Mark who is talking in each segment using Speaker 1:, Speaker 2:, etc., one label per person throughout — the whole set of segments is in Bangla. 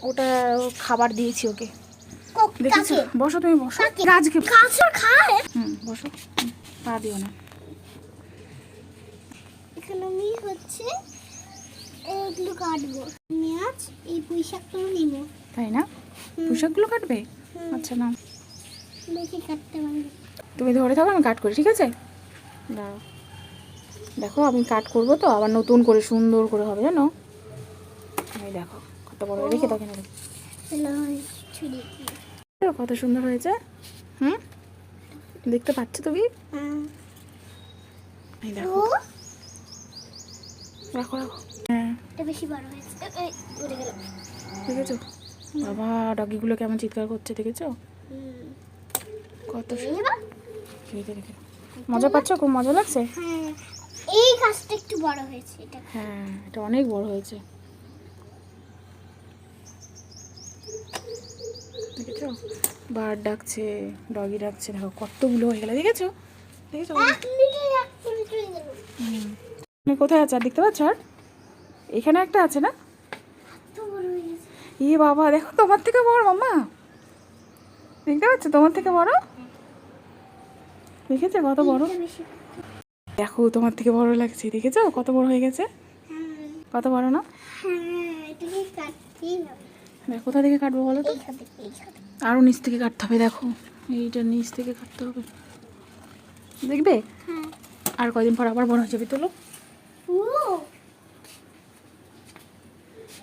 Speaker 1: ওটা খাবার দিয়েছি ওকে। দেখেছো? বসো, তুমি বসো। আজকে
Speaker 2: খায়।
Speaker 1: বসো, পা দিও না।
Speaker 2: এখানে আমি হচ্ছে এগুলো কাটবো। আমি আজ এই পুঁইশাকগুলো নিব।
Speaker 1: তাই না? পোশাকগুলো কাটবে? আচ্ছা নাও,
Speaker 2: বেশি কাটতে পারবো।
Speaker 1: তুমি ধরে থাকো, আমি কাট করি, ঠিক আছে? দাঁড়াও, দেখো আমি কাট করবো তো, আবার নতুন করে সুন্দর করে হবে, জানো? এই দেখো কত বড় রেখে দাও, কেন
Speaker 2: ছুরি
Speaker 1: কত সুন্দর হয়েছে। দেখতে পাচ্ছ তুমি? এই দেখো, রাখো রাখো। হ্যাঁ,
Speaker 2: এটা বেশি বড় হয়েছে। উড়ে গেল।
Speaker 1: দেখেছো বাবা, ডগিগুলো কেমন চিৎকার করছে, দেখেছো? কত রেখে মজা পাচ্ছ? খুব মজা লাগছে।
Speaker 2: হ্যাঁ, এই গাছটা একটু বড় হয়েছে। এটা
Speaker 1: হ্যাঁ, এটা অনেক বড় হয়েছে, দেখেছো? বার্ড ডাকছে, ডগি ডাকছে, দেখো কতগুলো হয়ে গেল, দেখেছো? দেখেছো? তুমি কোথায় আছে আর দেখতে পাচ্ছ? আর এখানে একটা আছে না? ই বাবা, দেখো তোমার থেকে বড় মাম্মা, দেখতে পাচ্ছ? তোমার থেকে বড়, দেখেছো কত বড়? দেখো তোমার থেকে বড় লাগছে, দেখেছো কত বড় হয়ে গেছে? কত বড় না? কোথা থেকে কাটবো বলো তো? আরো নিচ থেকে কাটতে হবে, দেখো এইটা নিচ থেকে কাটতে হবে, দেখবে? আর কয়দিন পর আবার বড় হয়ে যাবে, তোলো।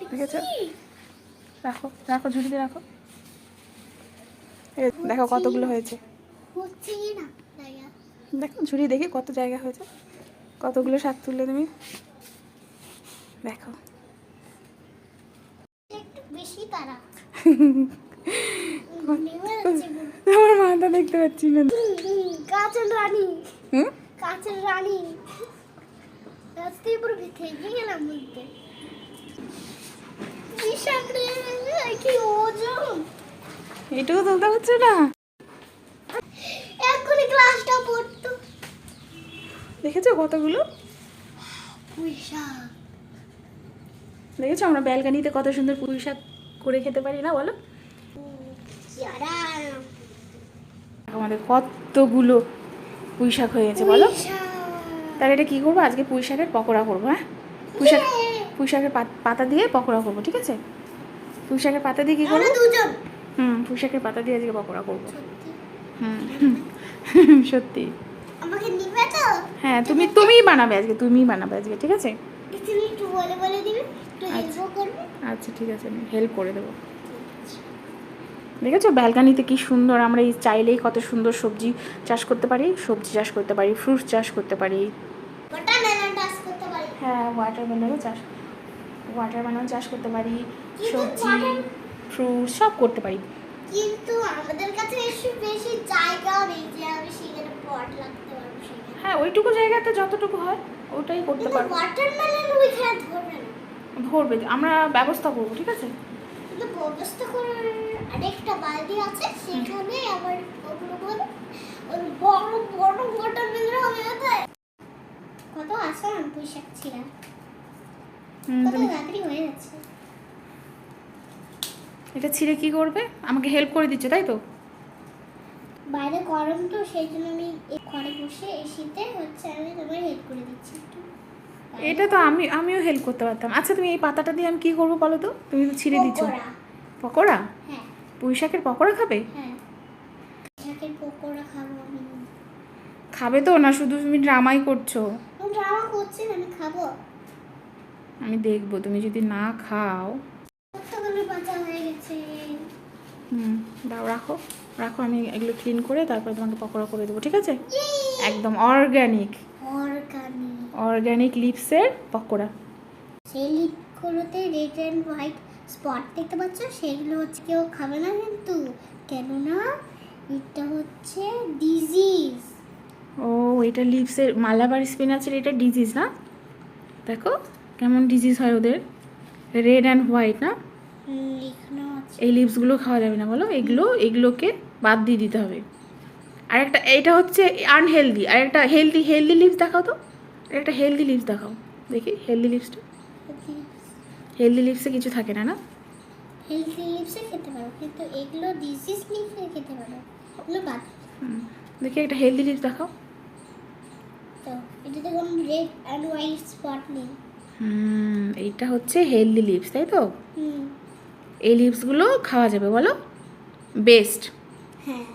Speaker 1: ঠিক আছে, রাখো রাখো, ঝুড়িতে রাখো। দেখো কতগুলো হয়েছে, দেখো ঝুড়ি দেখে কত জায়গা হয়েছে, কতগুলো শাক তুললে তুমি, দেখো। আমার মাথা দেখতে পাচ্ছি না।
Speaker 2: কাঁচের রানী, কাঁচের রানী রাস্তায় পুরো থেকে গেলাম বলতে। কি ওজন,
Speaker 1: এটুকু তুলতে হচ্ছে না।
Speaker 2: এক্ষুনি ক্লাসটা পড়তো।
Speaker 1: দেখেছো কতগুলো? দেখেছো আমরা ব্যালকানিতে কত সুন্দর পুঁই শাক করে খেতে পারি না, বলো? আমাদের কতগুলো পুঁই শাক হয়ে গেছে, বলো? তাহলে এটা কি করবো, আজকে পুঁই শাকের পকোড়া করবো। হ্যাঁ, পুঁই শাকের পাতা দিয়ে পকোড়া করবো, ঠিক আছে? পুঁই শাকের পাতা দিয়ে কি করবো? পুঁই শাকের পাতা দিয়ে আজকে পকোড়া করবো। সত্যি?
Speaker 2: আমাকে নিবে তো?
Speaker 1: হ্যাঁ, তুমিই বানাবে আজকে, তুমিই বানাবে আজকে, ঠিক আছে?
Speaker 2: তুমি একটু বলে বলে দিবে, একটু হেল্প করবে।
Speaker 1: আচ্ছা ঠিক আছে, আমি হেল্প করে দেবো। দেখেছো ব্যালকানিতে কি সুন্দর, আমরা এই চাইলেই কত সুন্দর সবজি চাষ করতে পারি, সবজি চাষ করতে পারি, ফ্রুটস চাষ করতে পারি।
Speaker 2: ওয়াটারমেলন চাষ করতে পারি।
Speaker 1: হ্যাঁ, ওয়াটারমেলন চাষ করতে পারি, সবজি ফ্রুটস সব করতে পারি।
Speaker 2: কিন্তু আমাদের কাছে বেশি জায়গাও নেই যে আমি সেখানে পট রাখতে পারবো।
Speaker 1: হ্যাঁ, ওইটুকু জায়গাতে যতটুকু হয় ওটাই করতে পারবো।
Speaker 2: ওয়াটারমেলন ওইখানে ধরবে না।
Speaker 1: ধরবে, আমরা ব্যবস্থা করবো, ঠিক আছে?
Speaker 2: কিন্তু ব্যবস্থা করার আরেকটা বালতি আছে, সেখানে আবার ওগুলো বলে ওই বড় বড় ওয়াটারমেলন হবে না। কত আসান পুঁই শাক ছিল, কত তাড়াতাড়ি হয়ে যাচ্ছে।
Speaker 1: এটা ছিঁড়ে কি করবে? আমাকে হেল্প করে দিচ্ছ, তাই তো?
Speaker 2: বাইরে গরম তো, সেই জন্য আমি ঘরে বসে এই শীতে হচ্ছে আমি তোমার হেল্প করে দিচ্ছি।
Speaker 1: এটা তো আমিও হেল্প করতে পারতাম। আচ্ছা তুমি এই পাতাটা দিয়ে আমি কি করবো বলো তো? তুমি তো ছিঁড়ে দিচ্ছ। পকোড়া?
Speaker 2: হ্যাঁ।
Speaker 1: পুঁই শাকের পকোড়া খাবে?
Speaker 2: হ্যাঁ, শাকের পকোড়া খাবো আমি।
Speaker 1: খাবে তো না, শুধু তুমি ড্রামাই করছো।
Speaker 2: ড্রামা করছি না, আমি খাবো।
Speaker 1: আমি দেখবো, তুমি যদি না খাও।
Speaker 2: কতগুলো বাঁচা হয়ে গেছে।
Speaker 1: দাও, রাখো রাখো, আমি এগুলো ক্লিন করে তারপরে তোমাকে পকোড়া করে দেবো, ঠিক আছে? একদম অর্গানিক লিভসের পকোড়া।
Speaker 2: সেই লিপগুলোতে রেড অ্যান্ড হোয়াইট স্পট দেখতে পাচ্ছ, সেগুলো হচ্ছে কেউ খাবে না কিন্তু, কেননা এটা হচ্ছে ডিজিজ।
Speaker 1: ও, এটা লিভসের, মালাবার স্পিনাচের এটা ডিজিজ না? দেখো কেমন ডিজিজ হয় ওদের, রেড অ্যান্ড হোয়াইট না? এই লিভসগুলো খাওয়া যাবে না, বলো? এগুলোকে বাদ দিয়ে দিতে হবে। আর একটা, এটা হচ্ছে আনহেলদি, আর একটা হেলদি লিভস দেখাও তো, একটা হেলদি লিভস দেখাও দেখি। হেলদি লিভসে কিছু থাকে না, না?
Speaker 2: হেলদি লিপসে খেতে পারো, কিন্তু এগুলো ডিজিজ লিপসে খেতে পারো, ওগুলো বাদ।
Speaker 1: দেখি একটা হেলদি লিপস দেখাও।
Speaker 2: তো এটাতে কোনো রেড অ্যান্ড হোয়াইট স্পট নেই।
Speaker 1: এইটা হচ্ছে হেলদি লিপস, তাই তো?
Speaker 2: হুম।
Speaker 1: এই লিপসগুলো খাওয়া যাবে বলো? বেস্ট।
Speaker 2: হ্যাঁ।